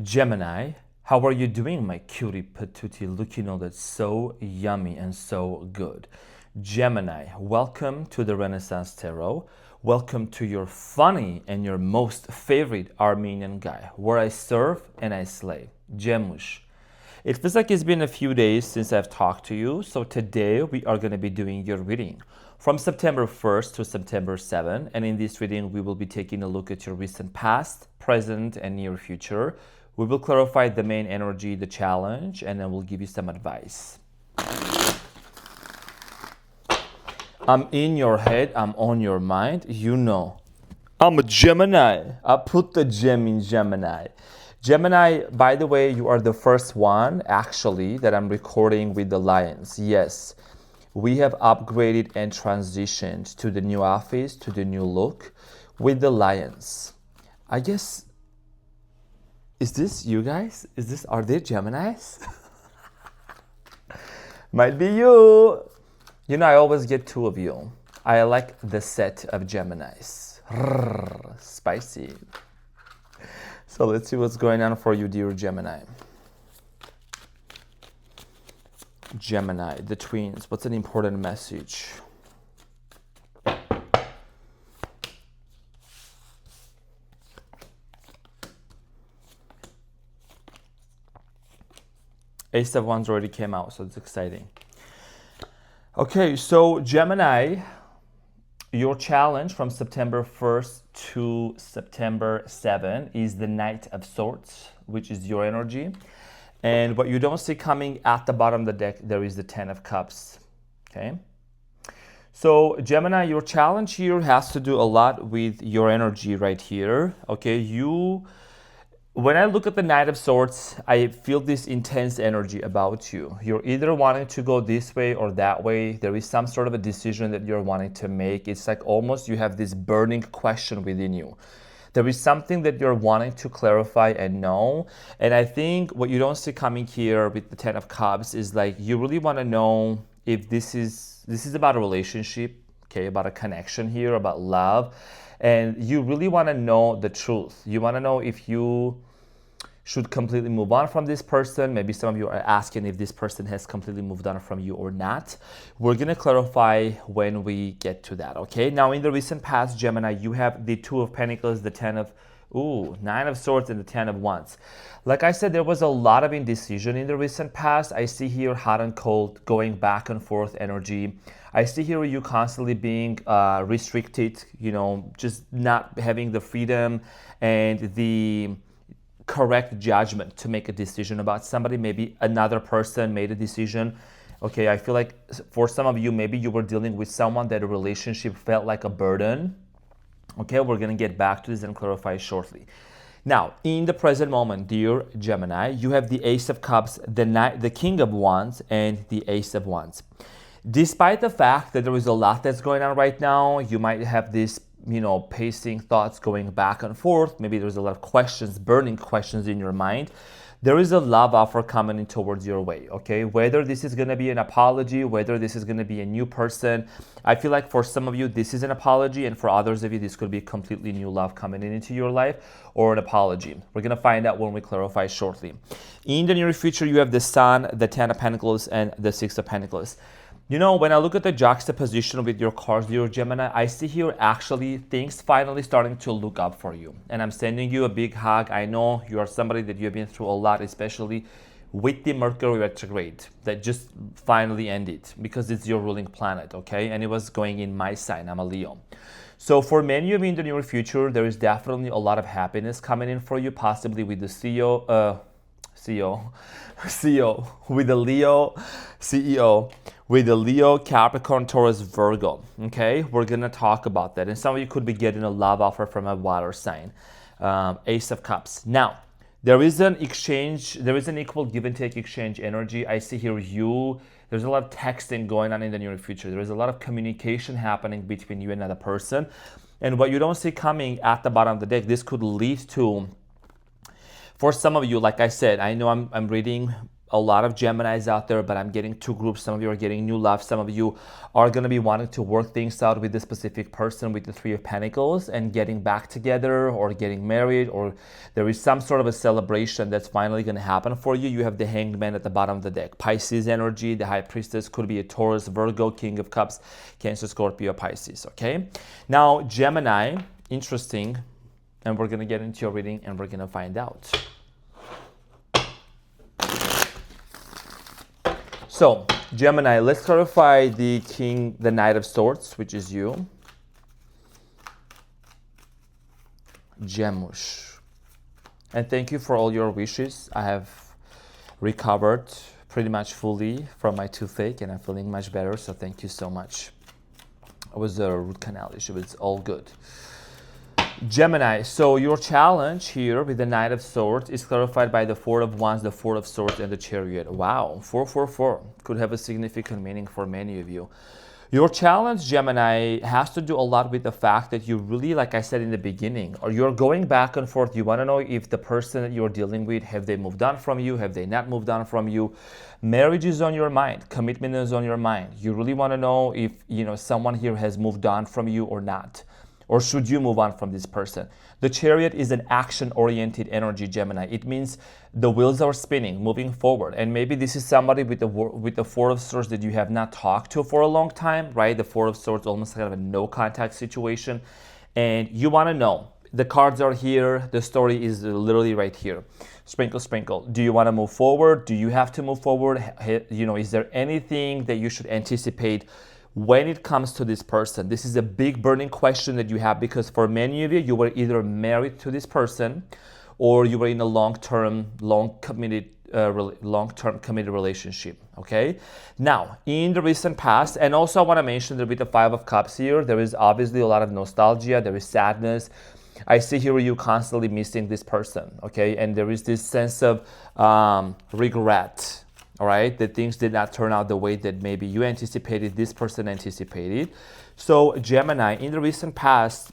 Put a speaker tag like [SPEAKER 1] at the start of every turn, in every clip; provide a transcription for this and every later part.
[SPEAKER 1] Gemini, how are you doing, my cutie patootie? Looking all that's so yummy and so good. Gemini, welcome to the Renaissance Tarot. Welcome to your funny and your most favorite Armenian guy, where I serve and I slay. Gemush. It feels like it's been a few days since I've talked to you, so today we are going to be doing your reading from September 1st to September 7th. And in this reading, we will be taking a look at your recent past, present, and near future. We will clarify the main energy, the challenge, and then we'll give you some advice. I'm in your head, I'm on your mind, you know. I'm a Gemini. I put the gem in Gemini. Gemini, by the way, you are the first one, actually, that I'm recording with the Lions. Yes, we have upgraded and transitioned to the new office, to the new look with the Lions. I guess, is this you guys? Are they Geminis? Might be you. You know, I always get two of you. I like the set of Geminis. Spicy. So let's see what's going on for you, dear Gemini. Gemini, the twins. What's an important message? Ace of Wands already came out, so it's exciting. Okay, so Gemini, your challenge from September 1st to September 7th is the Knight of Swords, which is your energy. And what you don't see coming at the bottom of the deck, there is the Ten of Cups, okay? So Gemini, your challenge here has to do a lot with your energy right here, okay? When I look at the Knight of Swords, I feel this intense energy about you. You're either wanting to go this way or that way. There is some sort of a decision that you're wanting to make. It's like almost you have this burning question within you. There is something that you're wanting to clarify and know. And I think what you don't see coming here with the Ten of Cups is like you really want to know if this is about a relationship, okay, about a connection here, about love. And you really want to know the truth. You want to know if you should completely move on from this person. Maybe some of you are asking if this person has completely moved on from you or not. We're going to clarify when we get to that, okay? Now, in the recent past, Gemini, you have the Two of Pentacles, the Nine of Swords, and the Ten of Wands. Like I said, there was a lot of indecision in the recent past. I see here hot and cold, going back and forth energy. I see here you constantly being restricted, you know, just not having the freedom and the correct judgment to make a decision about somebody. Maybe another person made a decision. Okay, I feel like for some of you, maybe you were dealing with someone that a relationship felt like a burden. Okay, we're gonna get back to this and clarify shortly. Now, in the present moment, dear Gemini, you have the Ace of Cups, the King of Wands, and the Ace of Wands. Despite the fact that there is a lot that's going on right now, you might have this, you know, pacing thoughts going back and forth. Maybe there's a lot of questions, burning questions in your mind. There is a love offer coming in towards your way, okay? Whether this is going to be an apology, whether this is going to be a new person. I feel like for some of you, this is an apology, and for others of you, this could be completely new love coming into your life or an apology. We're going to find out when we clarify shortly. In the near future, you have the Sun, the Ten of Pentacles, and the Six of Pentacles. You know, when I look at the juxtaposition with your cards, dear Gemini, I see here actually things finally starting to look up for you. And I'm sending you a big hug. I know you are somebody that you've been through a lot, especially with the Mercury retrograde that just finally ended because it's your ruling planet, okay? And it was going in my sign. I'm a Leo. So for many of you in the near future, there is definitely a lot of happiness coming in for you, possibly with the with the Leo, Capricorn, Taurus, Virgo. Okay, we're gonna talk about that. And some of you could be getting a love offer from a water sign. Ace of Cups. Now, there is an exchange, there is an equal give and take exchange energy. I see here there's a lot of texting going on in the near future. There is a lot of communication happening between you and another person. And what you don't see coming at the bottom of the deck, this could lead to, for some of you, like I said, I know I'm reading a lot of Geminis out there, but I'm getting two groups. Some of you are getting new love. Some of you are going to be wanting to work things out with this specific person with the Three of Pentacles and getting back together or getting married, or there is some sort of a celebration that's finally going to happen for you. You have the Hanged Man at the bottom of the deck. Pisces energy, the High Priestess could be a Taurus, Virgo, King of Cups, Cancer, Scorpio, Pisces, okay? Now, Gemini, interesting, and we're going to get into your reading and we're going to find out. So, Gemini, let's clarify the King, the Knight of Swords, which is you. Gemush. And thank you for all your wishes. I have recovered pretty much fully from my toothache and I'm feeling much better, so thank you so much. It was a root canal issue, it's all good. Gemini, so your challenge here with the Knight of Swords is clarified by the Four of Wands, the Four of Swords, and the Chariot. Wow, 444 could have a significant meaning for many of you. Your challenge, Gemini, has to do a lot with the fact that you really, like I said in the beginning, or you're going back and forth. You want to know if the person that you're dealing with, have they moved on from you? Have they not moved on from you? Marriage is on your mind. Commitment is on your mind. You really want to know if, someone here has moved on from you or not. Or should you move on from this person? The Chariot is an action-oriented energy, Gemini. It means the wheels are spinning, moving forward. And maybe this is somebody with the Four of Swords that you have not talked to for a long time, right? The Four of Swords, almost kind of a no-contact situation. And you want to know. The cards are here. The story is literally right here. Sprinkle, sprinkle. Do you want to move forward? Do you have to move forward? Is there anything that you should anticipate when it comes to this person? This is a big burning question that you have, because for many of you, you were either married to this person or you were in a long-term committed relationship, okay? Now, in the recent past, and also I want to mention that with the Five of Cups here, there is obviously a lot of nostalgia, there is sadness. I see here you constantly missing this person, okay? And there is this sense of regret. All right, that things did not turn out the way that maybe you anticipated, this person anticipated. So Gemini, in the recent past,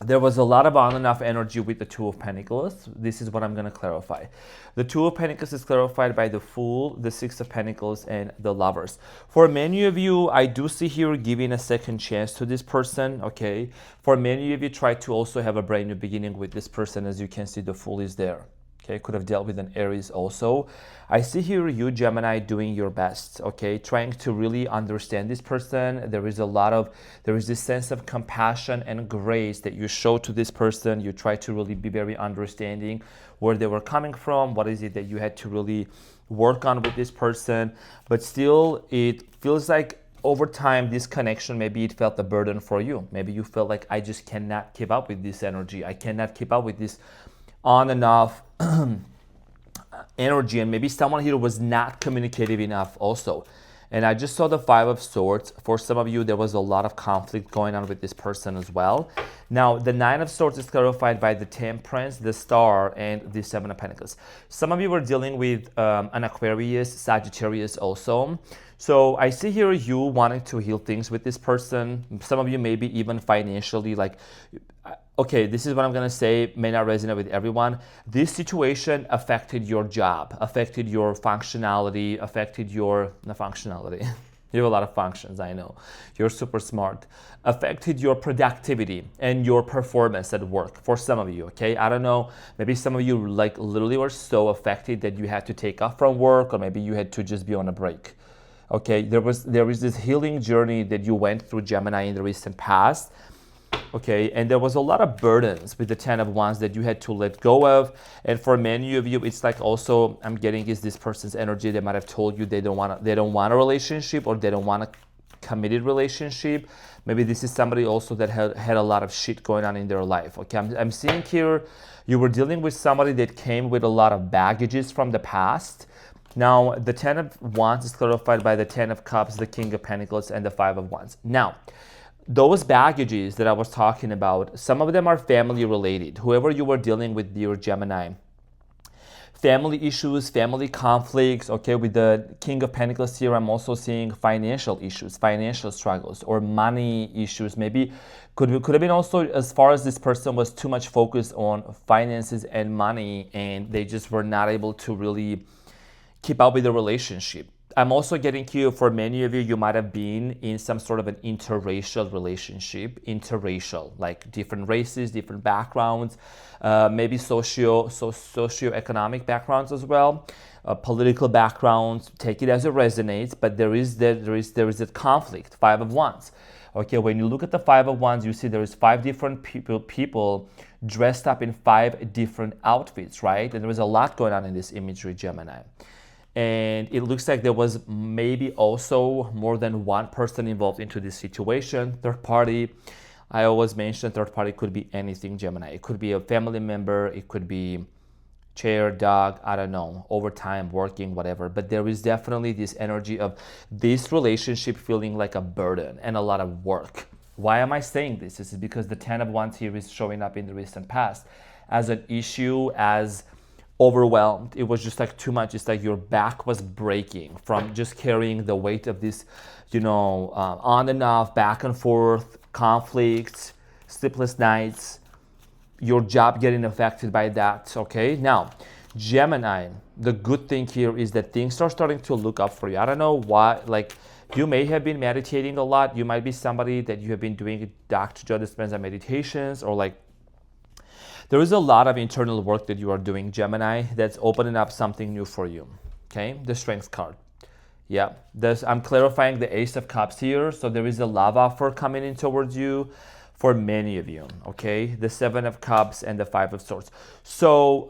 [SPEAKER 1] there was a lot of on and off energy with the Two of Pentacles. This is what I'm going to clarify. The Two of Pentacles is clarified by the Fool, the Six of Pentacles, and the Lovers. For many of you, I do see here giving a second chance to this person, okay? For many of you, try to also have a brand new beginning with this person. As you can see, the Fool is there. Okay, could have dealt with an Aries also. I see here you, Gemini, doing your best, okay? Trying to really understand this person. There is this sense of compassion and grace that you show to this person. You try to really be very understanding where they were coming from. What is it that you had to really work on with this person? But still, it feels like over time, this connection, maybe it felt a burden for you. Maybe you felt like, I just cannot keep up with this energy. I cannot keep up with this on and off energy, and maybe someone here was not communicative enough also. And I just saw the Five of Swords. For some of you, there was a lot of conflict going on with this person as well. Now, the Nine of Swords is clarified by the Temperance, the Star, and the Seven of Pentacles. Some of you were dealing with an Aquarius, Sagittarius also. So I see here you wanting to heal things with this person. Some of you maybe even financially, like, okay, this is what I'm going to say, may not resonate with everyone. This situation affected your job, affected your functionality, affected your, not functionality. You have a lot of functions, I know. You're super smart. Affected your productivity and your performance at work for some of you, okay? I don't know, maybe some of you like literally were so affected that you had to take off from work, or maybe you had to just be on a break. Okay, there is this healing journey that you went through, Gemini, in the recent past. Okay, and there was a lot of burdens with the Ten of Wands that you had to let go of. And for many of you, it's like also, I'm getting is this person's energy. They might have told you they don't want a relationship, or they don't want a committed relationship. Maybe this is somebody also that had a lot of shit going on in their life. Okay, I'm seeing here you were dealing with somebody that came with a lot of baggages from the past. Now, the Ten of Wands is clarified by the Ten of Cups, the King of Pentacles, and the Five of Wands. Now, those baggages that I was talking about, some of them are family related. Whoever you were dealing with, dear Gemini, family issues, family conflicts, okay? With the King of Pentacles here, I'm also seeing financial issues, financial struggles, or money issues. Maybe could have been also, as far as this person was too much focused on finances and money, and they just were not able to really keep up with the relationship. I'm also getting here for many of you, you might have been in some sort of an interracial relationship, like different races, different backgrounds, maybe socioeconomic backgrounds as well, political backgrounds. Take it as it resonates, but there is a conflict. Five of Wands. Okay, when you look at the Five of Wands, you see there is 5 different people dressed up in 5 different outfits, right? And there is a lot going on in this imagery, Gemini. And it looks like there was maybe also more than one person involved into this situation. Third party, I always mention third party could be anything, Gemini. It could be a family member, it could be chair, dog, I don't know, overtime, working, whatever. But there is definitely this energy of this relationship feeling like a burden and a lot of work. Why am I saying this? This is because the 10 of Wands here is showing up in the recent past as an issue, as overwhelmed. It was just like too much. It's like your back was breaking from just carrying the weight of this, on and off, back and forth, conflicts, sleepless nights, your job getting affected by that. Okay, now Gemini, the good thing here is that things are starting to look up for you. I don't know why, like you may have been meditating a lot. You might be somebody that you have been doing Dr. Joe Dispenza meditations, or like there is a lot of internal work that you are doing, Gemini, that's opening up something new for you. Okay, the Strength card. Yeah, I'm clarifying the Ace of Cups here. So there is a love offer coming in towards you for many of you. Okay, the 7 of Cups and the 5 of Swords. So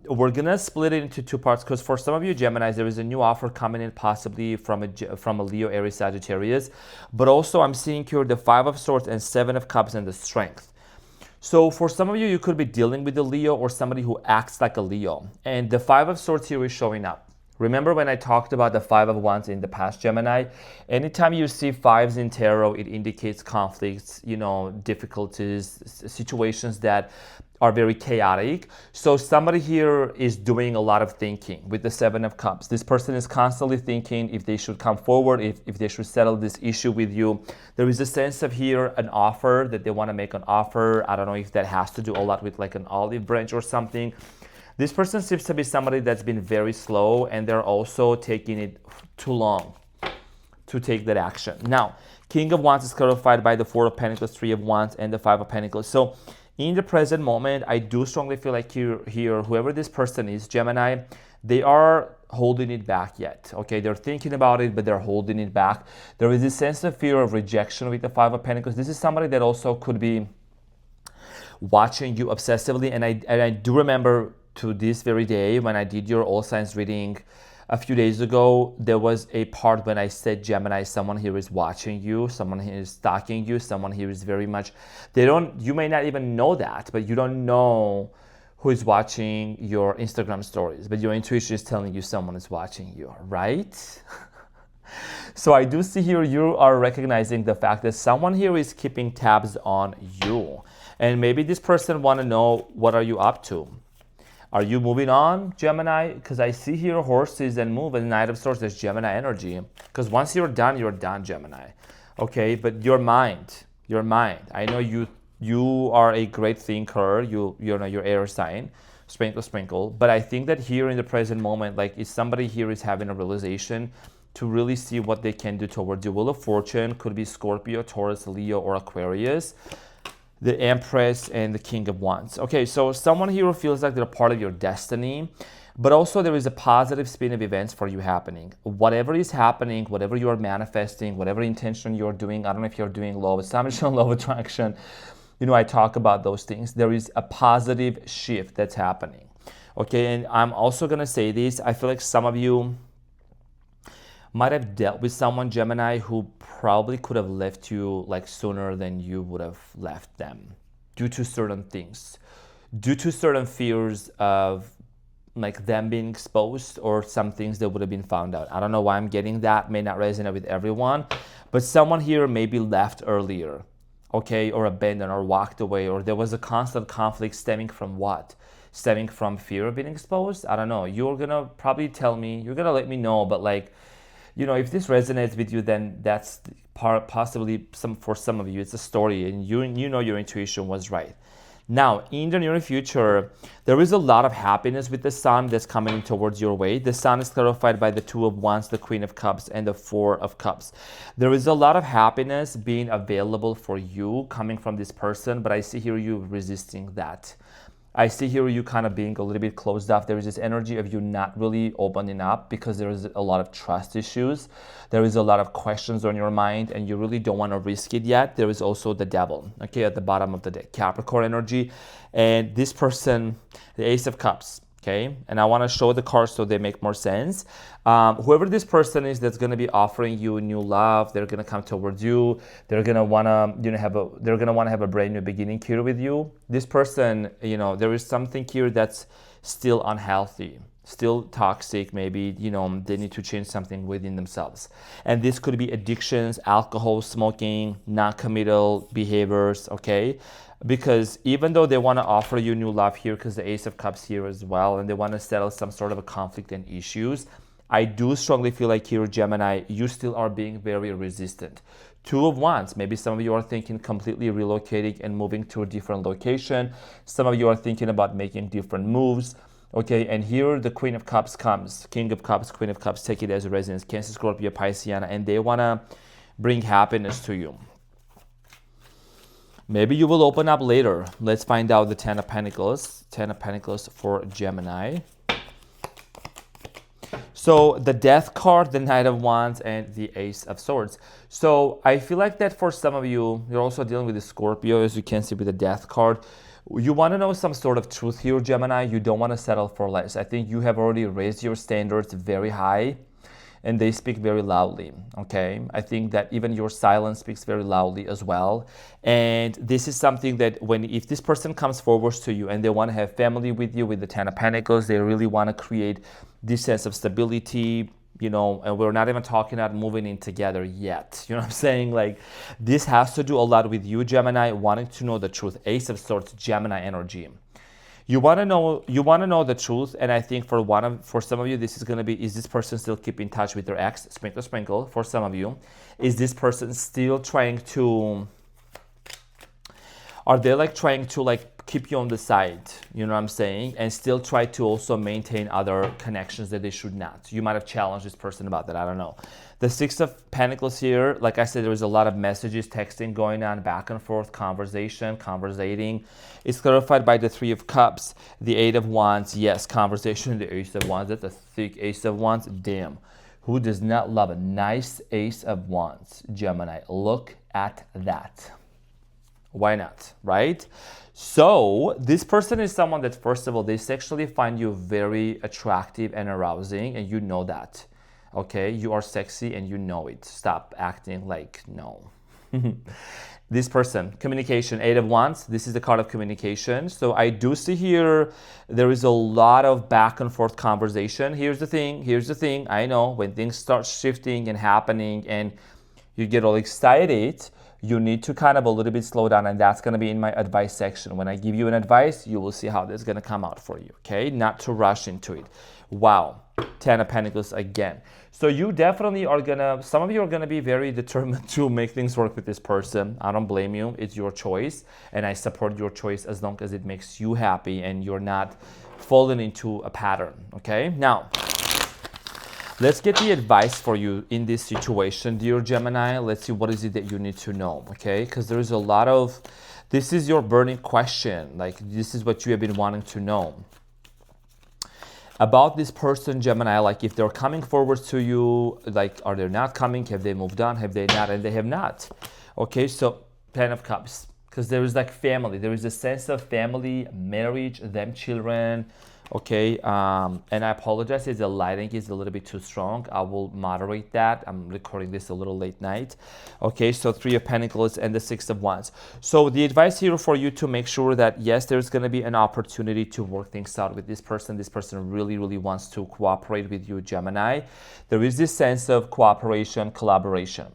[SPEAKER 1] we're gonna split it into 2 parts, because for some of you Geminis, there is a new offer coming in, possibly from a Leo, Aries, Sagittarius. But also I'm seeing here the 5 of Swords and 7 of Cups and the Strength. So for some of you, you could be dealing with a Leo or somebody who acts like a Leo. And the 5 of Swords here is showing up. Remember when I talked about the 5 of Wands in the past, Gemini? Anytime you see 5s in tarot, it indicates conflicts, difficulties, situations that are very chaotic. So somebody here is doing a lot of thinking with the 7 of Cups. This person is constantly thinking if they should come forward, if they should settle this issue with you. There is a sense of here an offer, that they want to make an offer. I don't know if that has to do a lot with like an olive branch or something. This person seems to be somebody that's been very slow, and they're also taking it too long to take that action. Now, King of Wands is clarified by the 4 of Pentacles, 3 of Wands, and the 5 of Pentacles. So in the present moment, I do strongly feel like here, whoever this person is, Gemini, they are holding it back yet. Okay, they're thinking about it, but they're holding it back. There is this sense of fear of rejection with the 5 of Pentacles. This is somebody that also could be watching you obsessively. And I do remember to this very day when I did your all signs reading a few days ago, there was a part when I said, Gemini, someone here is watching you, someone here is stalking you, someone here is very much, you may not even know that, but you don't know who is watching your Instagram stories, but your intuition is telling you someone is watching you, right? So I do see here you are recognizing the fact that someone here is keeping tabs on you. And maybe this person want to know, what are you up to? Are you moving on, Gemini? Because I see here horses and move, and Knight of Swords, there's Gemini energy. Because once you're done, Gemini. Okay, but your mind. I know you are a great thinker. Your air sign, sprinkle. But I think that here in the present moment, like if somebody here is having a realization to really see what they can do towards you. Wheel of Fortune could be Scorpio, Taurus, Leo, or Aquarius. The Empress and the King of Wands. Okay, so someone here feels like they're part of your destiny, but also there is a positive spin of events for you happening. Whatever is happening, whatever you are manifesting, whatever intention you're doing, I don't know if you're doing law of assumption, law of attraction, I talk about those things. There is a positive shift that's happening. Okay, and I'm also gonna say this, I feel like some of you might have dealt with someone, Gemini, who probably could have left you like sooner than you would have left them due to certain things, due to certain fears of like them being exposed or some things that would have been found out. I don't know why I'm getting that, may not resonate with everyone, but someone here maybe left earlier, okay, or abandoned or walked away, or there was a constant conflict stemming from what? Stemming from fear of being exposed? I don't know. You're gonna probably tell me, you're gonna let me know, but like, if this resonates with you, then that's possibly for some of you, it's a story, and you know your intuition was right. Now, in the near future, there is a lot of happiness with the sun that's coming towards your way. The sun is clarified by the Two of Wands, the Queen of Cups, and the Four of Cups. There is a lot of happiness being available for you coming from this person, but I see here you resisting that. I see here you kind of being a little bit closed off. There is this energy of you not really opening up because there is a lot of trust issues. There is a lot of questions on your mind and you really don't want to risk it yet. There is also the devil, okay, at the bottom of the deck, Capricorn energy. And this person, the Ace of Cups, okay? And I want to show the cards so they make more sense. Whoever this person is that's going to be offering you new love, they're going to come towards you. They're going to want to, have a brand new beginning here with you. This person, there is something here that's still unhealthy, still toxic. Maybe, they need to change something within themselves. And this could be addictions, alcohol, smoking, non-committal behaviors, okay? Because even though they want to offer you new love here, because the Ace of Cups here as well, and they want to settle some sort of a conflict and issues, I do strongly feel like here, Gemini, you still are being very resistant. Two of Wands, maybe some of you are thinking completely relocating and moving to a different location. Some of you are thinking about making different moves. Okay, and here the Queen of Cups comes, King of Cups, Queen of Cups, take it as a residence, Cancer, Scorpio, Pisceana, and they want to bring happiness to you. Maybe you will open up later. Let's find out the Ten of Pentacles. Ten of Pentacles for Gemini. So the Death card, the Knight of Wands, and the Ace of Swords. So I feel like that for some of you, you're also dealing with the Scorpio, as you can see with the Death card. You want to know some sort of truth here, Gemini. You don't want to settle for less. I think you have already raised your standards very high. And they speak very loudly, okay? I think that even your silence speaks very loudly as well. And this is something that if this person comes forward to you and they want to have family with you with the Ten of Pentacles, they really want to create this sense of stability, and we're not even talking about moving in together yet. You know what I'm saying? Like, this has to do a lot with you, Gemini, wanting to know the truth. Ace of Swords, Gemini energy. You want to know the truth, and I think for some of you, this is going to be, is this person still keeping in touch with their ex? Sprinkle, sprinkle. For some of you, is this person still trying to, are they trying to keep you on the side, you know what I'm saying, and still try to also maintain other connections that they should not? You might have challenged this person about that, I don't know. The Six of Pentacles here, like I said, there was a lot of messages, texting going on, back and forth, conversating. It's clarified by the Three of Cups, the Eight of Wands, yes, conversation, the Ace of Wands, that's a thick Ace of Wands, damn. Who does not love a nice Ace of Wands, Gemini? Look at that. Why not, right? So this person is someone that, first of all, they sexually find you very attractive and arousing, and you know that. Okay, you are sexy and you know it. Stop acting like no. This person, communication, Eight of Wands. This is the card of communication. So I do see here there is a lot of back and forth conversation. Here's the thing. I know when things start shifting and happening and you get all excited, you need to kind of a little bit slow down, and that's going to be in my advice section. When I give you an advice, you will see how this is going to come out for you, okay? Not to rush into it. Wow, Ten of Pentacles again. So you definitely are going to, some of you are going to be very determined to make things work with this person. I don't blame you. It's your choice, and I support your choice as long as it makes you happy and you're not falling into a pattern, okay? Now, let's get the advice for you in this situation, dear Gemini. Let's see what is it that you need to know, okay? Because there is a lot of, this is your burning question. This is what you have been wanting to know. About this person, Gemini, if they're coming forward to you, are they not coming? Have they moved on? Have they not? And they have not. Okay, so Ten of Cups. Because there is family. There is a sense of family, marriage, them children. Okay, and I apologize if the lighting is a little bit too strong. I will moderate that. I'm recording this a little late night. Okay, so Three of Pentacles and the Six of Wands. So the advice here for you to make sure that, yes, there's going to be an opportunity to work things out with this person. This person really, really wants to cooperate with you, Gemini. There is this sense of cooperation, collaboration.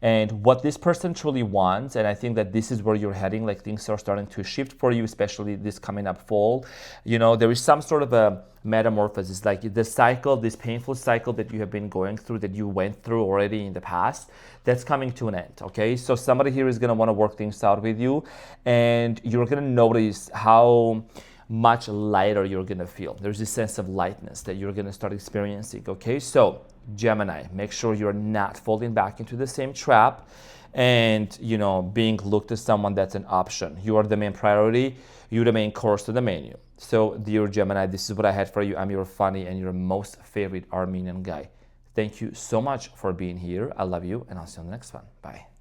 [SPEAKER 1] And what this person truly wants, and I think that this is where you're heading, like things are starting to shift for you, especially this coming up fall. There is some sort of a metamorphosis, like the cycle, this painful cycle that you have been going through, that you went through already in the past, that's coming to an end, okay? So somebody here is gonna wanna work things out with you, and you're gonna notice how much lighter you're gonna feel. There's this sense of lightness that you're gonna start experiencing, okay? So Gemini, make sure you're not falling back into the same trap and being looked at someone that's an option. You are the main priority, you're the main course of the menu. So dear Gemini, this is what I had for you. I'm your funny and your most favorite Armenian guy. Thank you so much for being here. I love you, and I'll see you on the next one. Bye.